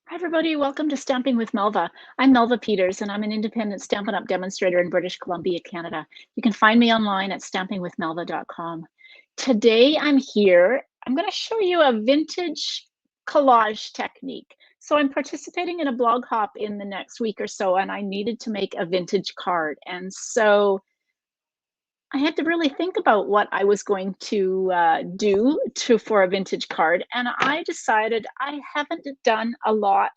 Hi, everybody. Welcome to Stamping with Melva. I'm Melva Peters, and I'm an independent Stampin' Up! Demonstrator in British Columbia, Canada. You can find me online at stampingwithmelva.com. Today, I'm going to show you a vintage collage technique. So I'm participating in a blog hop in the next week or so, and I needed to make a vintage card. And so I had to really think about what I was going to do for a vintage card. And I decided I haven't done a lot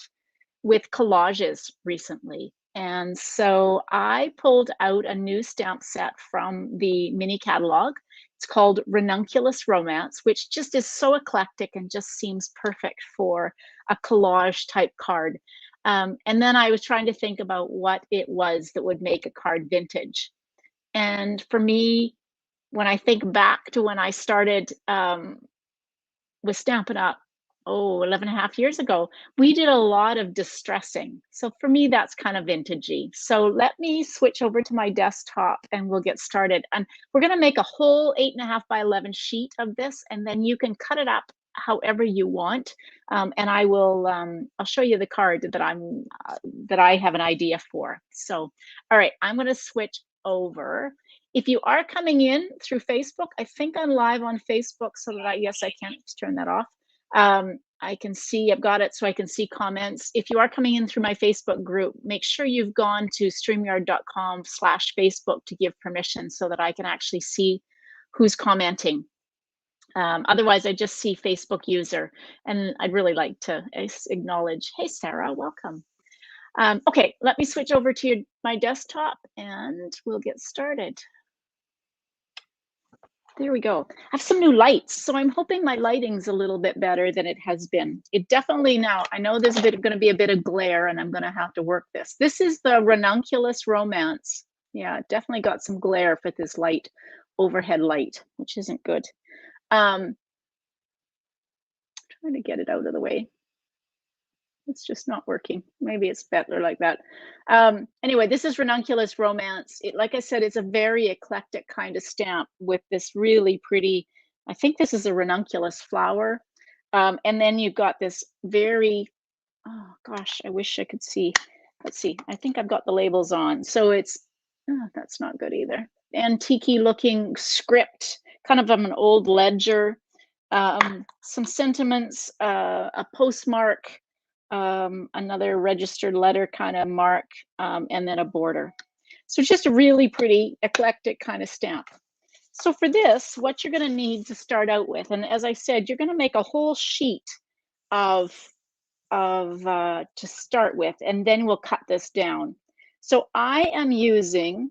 with collages recently. And so I pulled out a new stamp set from the mini catalog. It's called Ranunculus Romance, which just is so eclectic and just seems perfect for a collage type card. And then I was trying to think about what it was that would make a card vintage. And for me, when I think back to when I started with Stampin' Up, 11 and a half years ago, we did a lot of distressing. So for me, that's kind of vintagey. So let me switch over to my desktop and we'll get started. And we're going to make a whole 8.5 by 11 sheet of this, and then you can cut it up however you want. And I will, I'll show you the card that I have an idea for. So, all right, I'm going to switch over. If you are coming in through Facebook, I think I'm live on Facebook, so that yes, I can turn that off. I can see, I've got it so I can see comments. If you are coming in through my Facebook group, make sure you've gone to streamyard.com/Facebook to give permission so that I can actually see who's commenting. Otherwise, I just see Facebook user, and I'd really like to acknowledge, hey, Sarah, welcome. Okay, let me switch over to my desktop and we'll get started. There we go. I have some new lights, so I'm hoping my lighting's a little bit better than it has been. It definitely now, I know there's going to be a bit of glare and I'm going to have to work this. This is the Ranunculus Romance. Yeah, definitely got some glare for this light, overhead light, which isn't good. Trying to get it out of the way. It's just not working. Maybe it's better like that. Anyway, this is Ranunculus Romance. Like I said, it's a very eclectic kind of stamp with this really pretty, I think this is a ranunculus flower. And then you've got this very, oh gosh, I wish I could see. Let's see, I think I've got the labels on. So it's, oh, that's not good either. Antique looking script, kind of an old ledger, some sentiments, a postmark, another registered letter kind of mark, and then a border. So it's just a really pretty eclectic kind of stamp. So for this, what you're going to need to start out with, and as I said, you're going to make a whole sheet of to start with, and then we'll cut this down. So I am using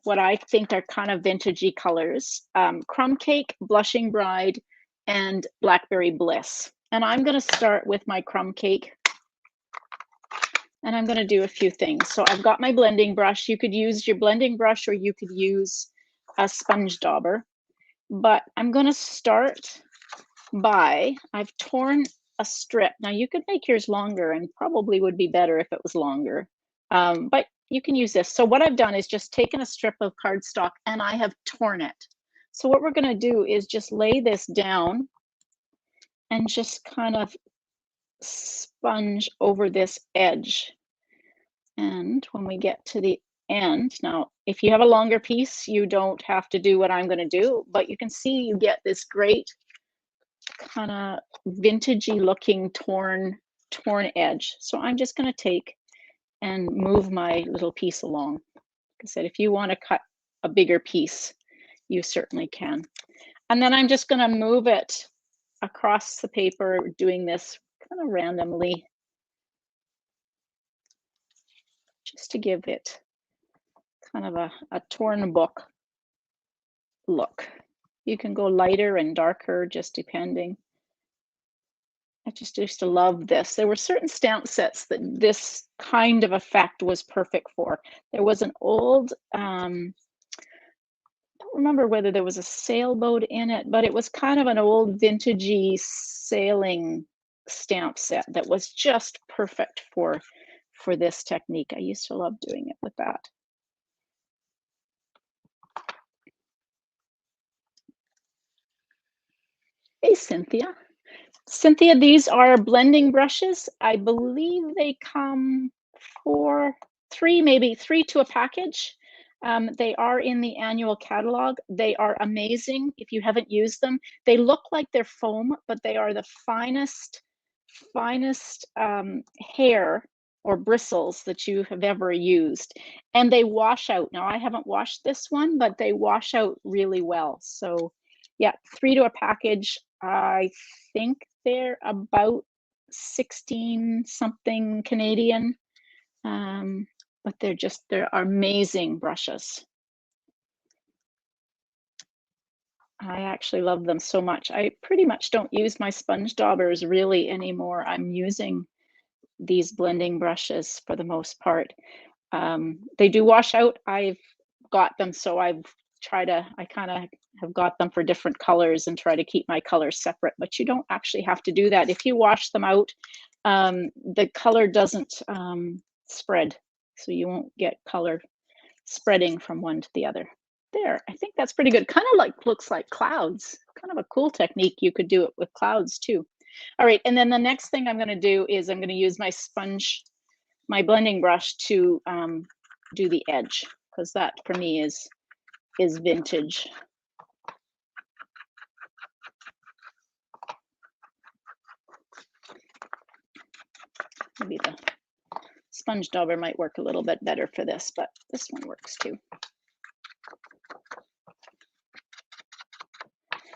what I think are kind of vintagey colors, Crumb Cake, Blushing Bride, and Blackberry Bliss. And I'm going to start with my Crumb Cake. And I'm going to do a few things. So I've got my blending brush. You could use your blending brush or you could use a sponge dauber. But I'm going to start by, I've torn a strip. Now you could make yours longer and probably would be better if it was longer. But you can use this. So what I've done is just taken a strip of cardstock and I have torn it. So what we're going to do is just lay this down and just kind of sponge over this edge. And when we get to the end, now, if you have a longer piece, you don't have to do what I'm going to do, but you can see you get this great kind of vintagey looking torn edge. So I'm just going to take and move my little piece along. Like I said, if you want to cut a bigger piece, you certainly can. And then I'm just going to move it across the paper, doing this kind of randomly, just to give it kind of a torn book look. You can go lighter and darker, just depending. I just used to love this. There were certain stamp sets that this kind of effect was perfect for. There was an old, I don't remember whether there was a sailboat in it, but it was kind of an old vintagey sailing stamp set that was just perfect for this technique. I used to love doing it with that. Hey, Cynthia. Cynthia, these are blending brushes. I believe they come for maybe three to a package. They are in the annual catalog. They are amazing if you haven't used them. They look like they're foam, but they are the finest hair or bristles that you have ever used. And they wash out. Now, I haven't washed this one, but they wash out really well. So yeah, 3 to a package. I think they're about 16 something Canadian. But they're amazing brushes. I actually love them so much. I pretty much don't use my sponge daubers really anymore. I'm using these blending brushes for the most part. They do wash out. I've got them, so I kind of have got them for different colors and try to keep my colors separate, but you don't actually have to do that. If you wash them out, the color doesn't spread, so you won't get color spreading from one to the other. There, I think that's pretty good. Kind of like looks like clouds. Kind of a cool technique. You could do it with clouds too. All right, and then the next thing I'm going to do is I'm going to use my blending brush to do the edge, because that for me is vintage. Maybe the sponge dauber might work a little bit better for this, but this one works too.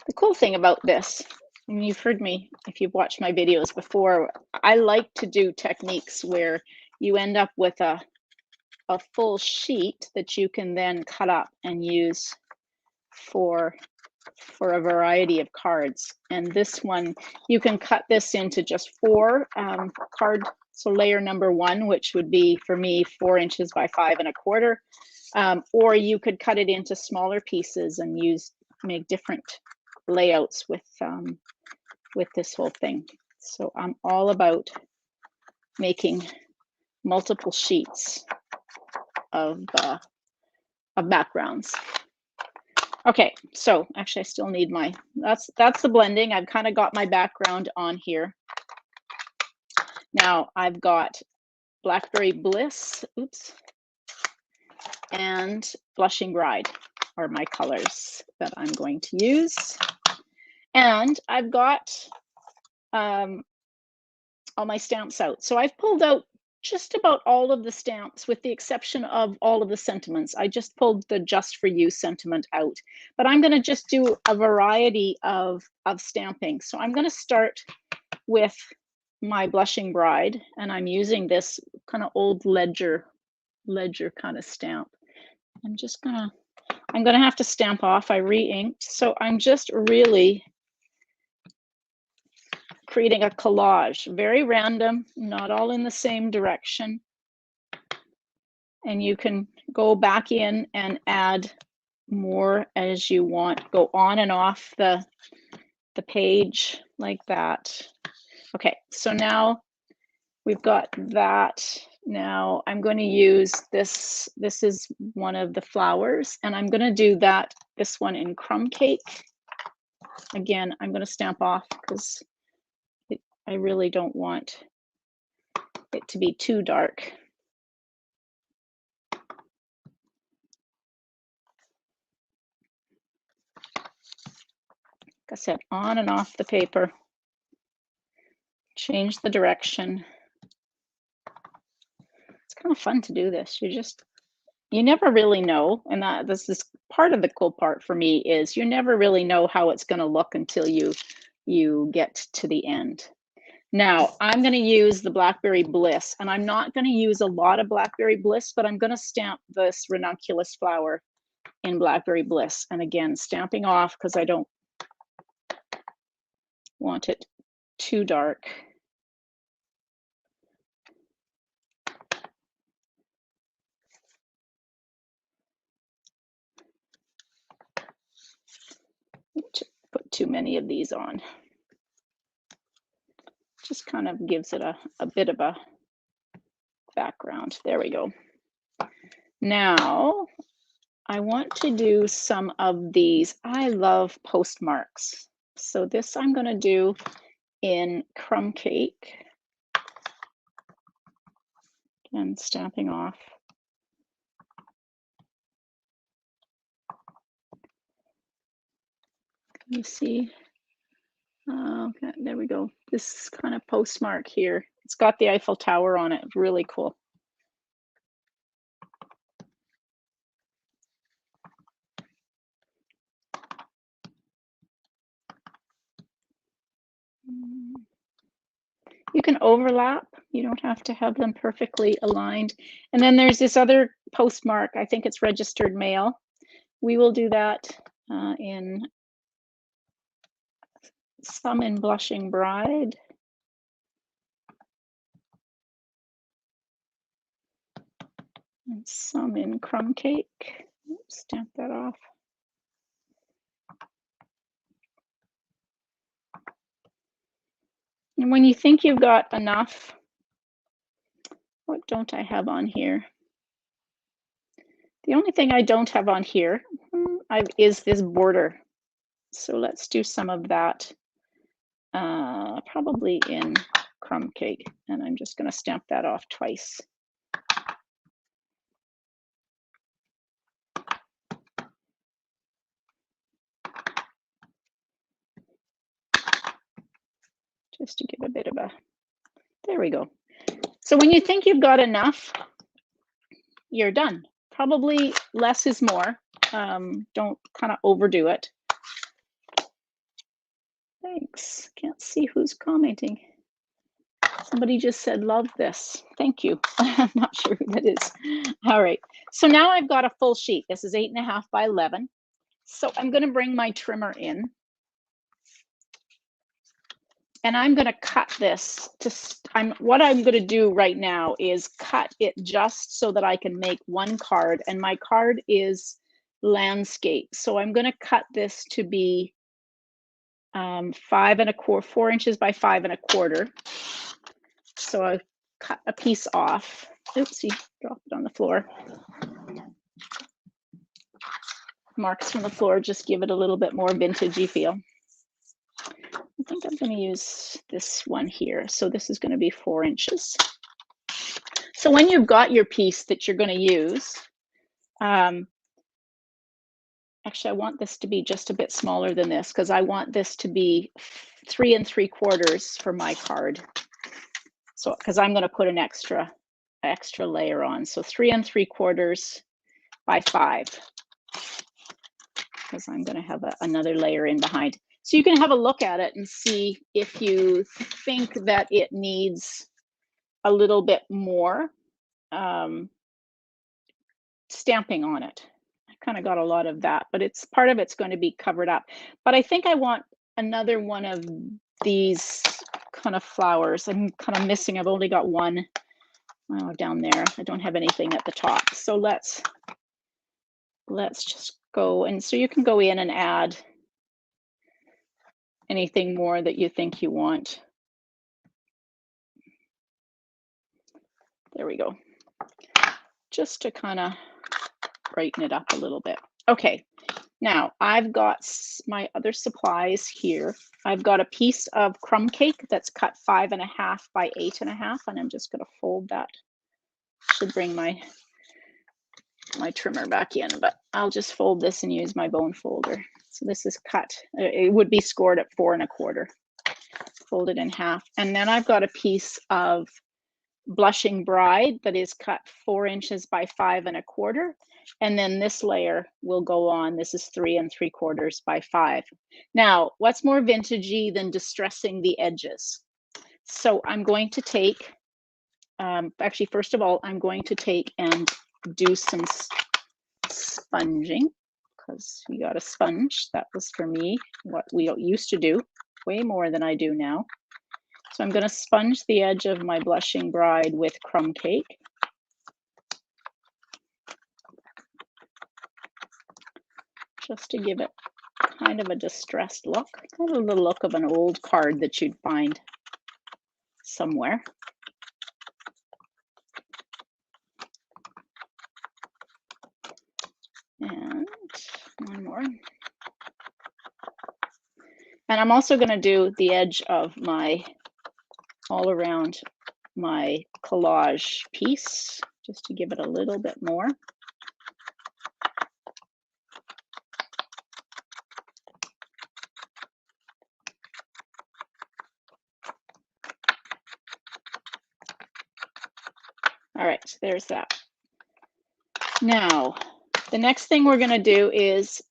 The cool thing about this, and you've heard me if you've watched my videos before, I like to do techniques where you end up with a full sheet that you can then cut up and use for a variety of cards. And this one, you can cut this into just 4 cards. So layer number 1, which would be for me 4 inches by 5 1/4, or you could cut it into smaller pieces and make different layouts with this whole thing. So I'm all about making multiple sheets of backgrounds. Okay, so actually I still need that's the blending. I've kind of got my background on here. Now I've got Blackberry Bliss, and Blushing Bride are my colors that I'm going to use. And I've got all my stamps out. So I've pulled out just about all of the stamps with the exception of all of the sentiments. I just pulled the Just For You sentiment out, but I'm going to just do a variety of stamping. So I'm going to start with my Blushing Bride, and I'm using this kind of old ledger kind of stamp. I'm going to have to stamp off. I re-inked, so I'm just really creating a collage, very random, not all in the same direction. And you can go back in and add more as you want. Go on and off the page like that. Okay, so now we've got that. Now I'm going to use this. This is one of the flowers, and I'm going to do this one in Crumb Cake. Again, I'm going to stamp off because I really don't want it to be too dark. Like I said, on and off the paper. Change the direction. It's kind of fun to do this. You never really know, and this is part of the cool part for me, is you never really know how it's going to look until you get to the end. Now I'm going to use the Blackberry Bliss, and I'm not going to use a lot of Blackberry Bliss, but I'm going to stamp this Ranunculus flower in Blackberry Bliss. And again, stamping off because I don't want it too dark. Put too many of these on. Just kind of gives it a bit of a background. There we go. Now I want to do some of these. I love postmarks. So this I'm going to do in crumb cake and stamping off. You see, okay, there we go. This kind of postmark here. It's got the Eiffel Tower on it. Really cool. You can overlap. You don't have to have them perfectly aligned. And then there's this other postmark. I think it's registered mail. We will do that in some in Blushing Bride. And some in Crumb Cake. Oops, stamp that off. And when you think you've got enough, what don't I have on here? The only thing I don't have on here is this border. So let's do some of that, probably in Crumb Cake. And I'm just going to stamp that off twice. Just to give a bit of a, there we go. So when you think you've got enough, you're done. Probably less is more. Don't kind of overdo it. Thanks. Can't see who's commenting. Somebody just said, love this. Thank you. I'm not sure who that is. All right. So now I've got a full sheet. This is 8.5 by 11. So I'm going to bring my trimmer in. And I'm going to cut this to, what I'm going to do right now is cut it just so that I can make one card. And my card is landscape. So I'm going to cut this to be 4 inches by 5 1/4. So I've cut a piece off. Oopsie, dropped it on the floor. Marks from the floor just give it a little bit more vintagey feel. I think I'm going to use this one here. So this is going to be 4 inches. So when you've got your piece that you're going to use, actually I want this to be just a bit smaller than this because I want this to be 3 3/4 for my card. So because I'm going to put an extra layer on. So 3 3/4 by 5 because I'm going to have another layer in behind. So you can have a look at it and see if you think that it needs a little bit more stamping on it. I kind of got a lot of that, but it's part of it's going to be covered up. But I think I want another one of these kind of flowers. I'm kind of missing. I've only got one down there. I don't have anything at the top. So let's just go. And so you can go in and add anything more that you think you want. There we go. Just to kind of brighten it up a little bit. Okay, now I've got my other supplies here. I've got a piece of crumb cake that's cut 5 1/2 by 8 1/2, and I'm just going to fold that. Should bring my trimmer back in, but I'll just fold this and use my bone folder. So this is cut. It would be scored at 4 1/4. Fold it in half, and then I've got a piece of Blushing Bride that is cut 4 inches by 5 1/4. And then this layer will go on. This is 3 3/4 by 5. Now, what's more vintagey than distressing the edges? So I'm going to take, actually, first of all, I'm going to take and do some sponging because we got a sponge. That was for me, what we used to do, way more than I do now. So I'm going to sponge the edge of my Blushing Bride with crumb cake. Just to give it kind of a distressed look, kind of the look of an old card that you'd find somewhere. And one more. And I'm also going to do the edge of my, all around my collage piece, just to give it a little bit more. All right, there's that. Now, the next thing we're going to do is,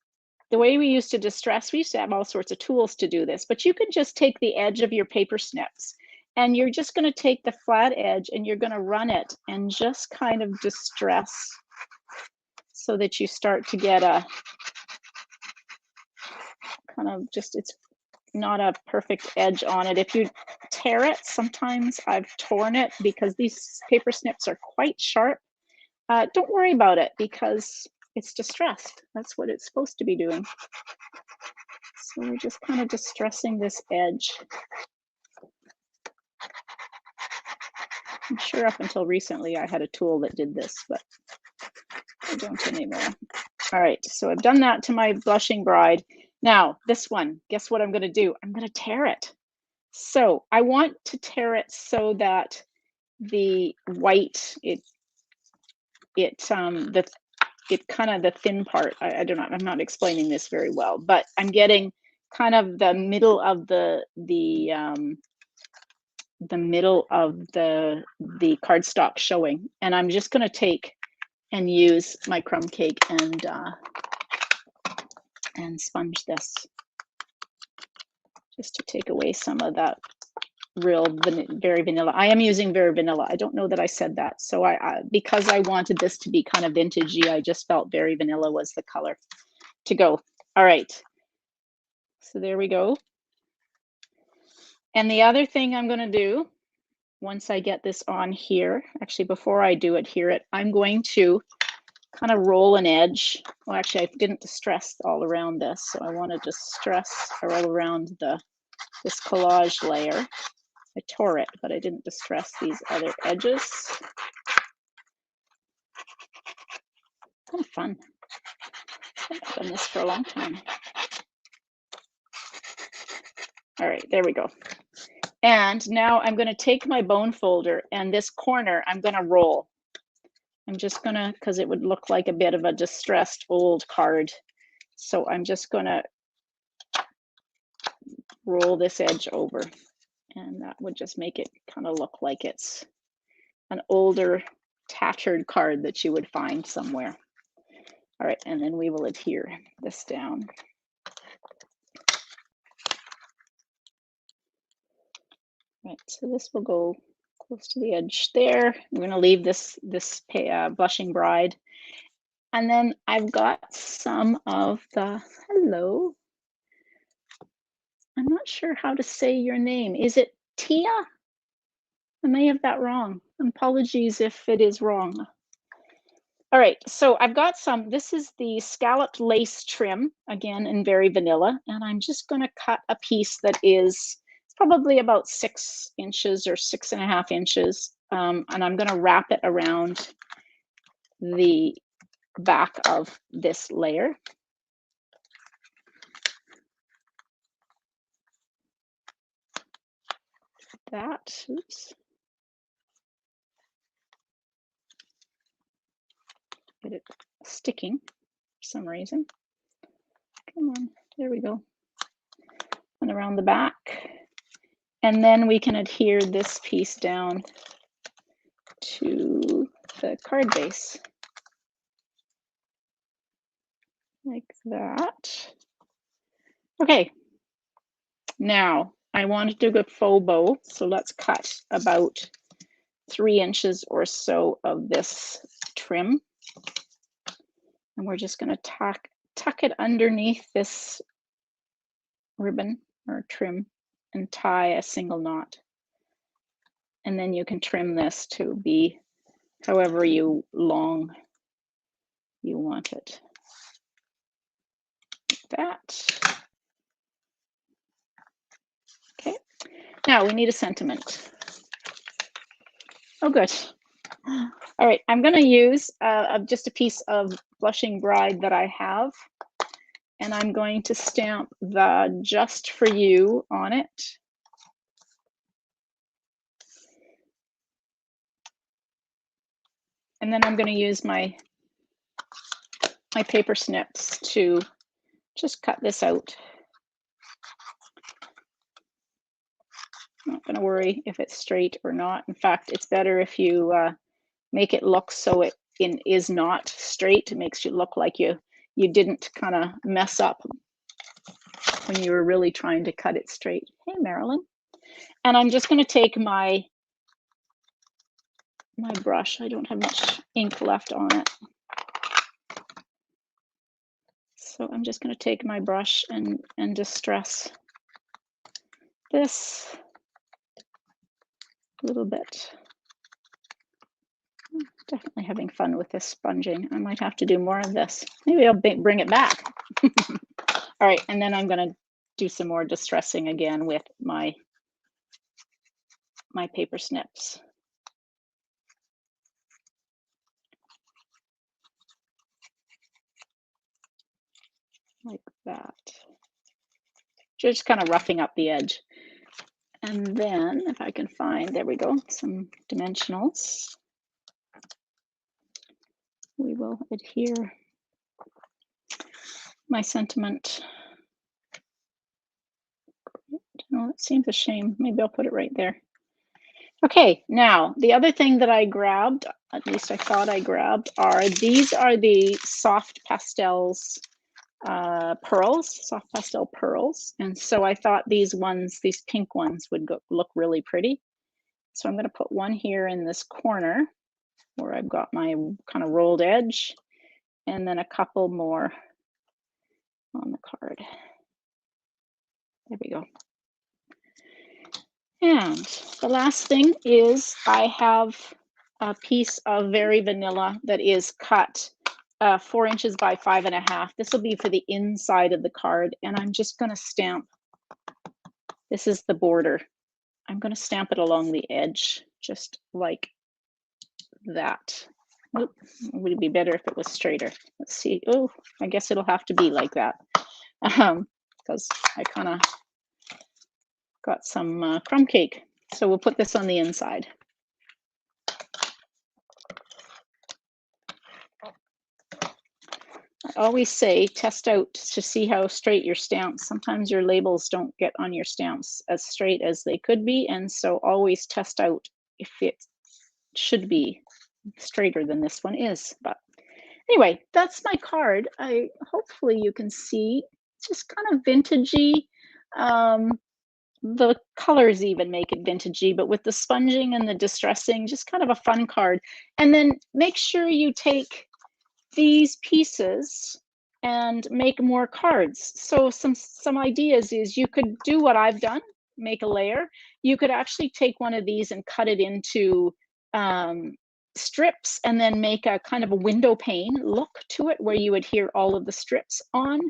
the way we used to distress, we used to have all sorts of tools to do this, but you can just take the edge of your paper snips and you're just going to take the flat edge and you're going to run it and just kind of distress so that you start to get a kind of just, it's not a perfect edge on it. If you tear it, sometimes I've torn it because these paper snips are quite sharp. Don't worry about it because it's distressed. That's what it's supposed to be doing. So we're just kind of distressing this edge. I'm sure up until recently I had a tool that did this, but I don't anymore. All right, so I've done that to my blushing bride. Now this one, guess what I'm going to do? I'm going to tear it. So I want to tear it so that the white, it kind of the thin part, I don't know, I'm not explaining this very well, but I'm getting kind of the middle of the middle of the cardstock showing, and I'm just going to take and use my crumb cake and sponge this just to take away some of that real very vanilla. I am using very vanilla. I don't know that I said that. So I because I wanted this to be kind of vintagey, I just felt very vanilla was the color to go. All right. So there we go. And the other thing I'm going to do once I get this on here, actually before I do it here, I'm going to kind of roll an edge. Well, actually I didn't distress all around this, so I want to distress all around this collage layer. I tore it, but I didn't distress these other edges. Kind of fun. I've done this for a long time. All right, there we go. And now I'm going to take my bone folder and this corner I'm going to roll. I'm just going to, because it would look like a bit of a distressed old card. So I'm just going to roll this edge over. And that would just make it kind of look like it's an older, tattered card that you would find somewhere. All right, and then we will adhere this down. Right, so this will go close to the edge there. We're going to leave this blushing bride. And then I've got some of the, hello. I'm not sure how to say your name. Is it Tia? I may have that wrong. Apologies if it is wrong. All right, so I've got some, this is the scalloped lace trim, again, in very vanilla. And I'm just going to cut a piece that is probably about 6 inches or 6.5 inches. And I'm going to wrap it around the back of this layer. That, oops. Get it sticking for some reason. Come on, there we go. And around the back. And then we can adhere this piece down to the card base. Like that. Okay. Now I want to do a faux bow. So let's cut about 3 inches or so of this trim. And we're just going to tuck it underneath this ribbon or trim and tie a single knot. And then you can trim this to be however long you want it. Like that. Okay. Now we need a sentiment. Oh, good. All right, I'm going to use just a piece of blushing bride that I have. and I'm going to stamp the "Just for You" on it. And then I'm going to use my paper snips to just cut this out. I'm not going to worry if it's straight or not. In fact, it's better if you make it look so it is not straight. It makes you look like you didn't kind of mess up when you were really trying to cut it straight. Hey, Marilyn. And I'm just going to take my brush. I don't have much ink left on it. So I'm just going to take my brush and distress this a little bit. I'm definitely having fun with this sponging. I might have to do more of this. Maybe I'll bring it back. All right, and then I'm going to do some more distressing again with my paper snips. Like that. Just kind of roughing up the edge. And then if I can find, there we go, some dimensionals. We will adhere my sentiment. No, it seems a shame. Maybe I'll put it right there. Okay, now the other thing that I grabbed, at least I thought I grabbed, these are the soft pastels pearls, soft pastel pearls. And so I thought these pink ones would look really pretty. So I'm going to put one here in this corner where I've got my kind of rolled edge, and then a couple more on the card. There we go. And the last thing is I have a piece of very vanilla that is cut 4 inches by 5.5. This will be for the inside of the card, and I'm just going to stamp. This is the border. I'm going to stamp it along the edge, just like that. Oop, it would be better if it was straighter. Let's see. Oh, I guess it'll have to be like that, because I kind of got some crumb cake. So we'll put this on the inside. I always say test out to see how straight your stamps. Sometimes your labels don't get on your stamps as straight as they could be, and so always test out if it should be straighter than this one is. But anyway, that's my card. Hopefully you can see it's just kind of vintagey. The colors even make it vintagey, but with the sponging and the distressing, just kind of a fun card. And then make sure you take these pieces and make more cards. So some ideas is you could do what I've done, make a layer. You could actually take one of these and cut it into strips and then make a kind of a window pane look to it where you adhere all of the strips on.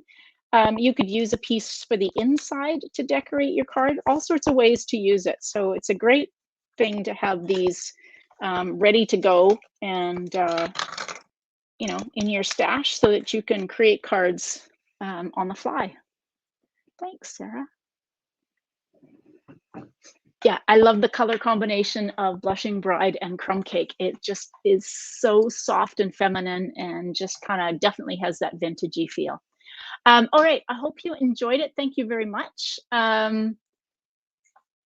You could use a piece for the inside to decorate your card, all sorts of ways to use it. So it's a great thing to have these ready to go and you know, in your stash so that you can create cards on the fly. Thanks, Sarah. Yeah, I love the color combination of Blushing Bride and Crumb Cake. It just is so soft and feminine and just kind of definitely has that vintagey feel. All right, I hope you enjoyed it. Thank you very much. I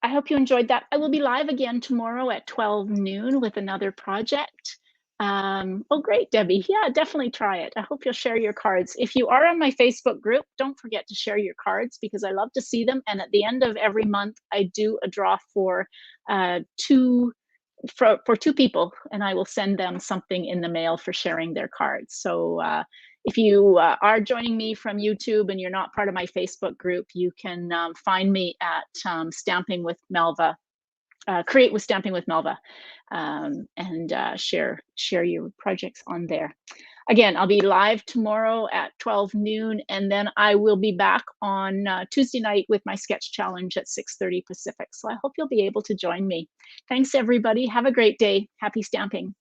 hope you enjoyed that. I will be live again tomorrow at 12 noon with another project. Oh, great, Debbie. Yeah, definitely try it. I hope you'll share your cards. If you are on my Facebook group, don't forget to share your cards because I love to see them. And at the end of every month, I do a draw for two people, and I will send them something in the mail for sharing their cards. So if you are joining me from YouTube and you're not part of my Facebook group, you can find me at Stamping with Melva. Create with Stamping with Melva, and share your projects on there. Again, I'll be live tomorrow at 12 noon, and then I will be back on Tuesday night with my sketch challenge at 6:30 Pacific. So I hope you'll be able to join me. Thanks, everybody. Have a great day. Happy stamping.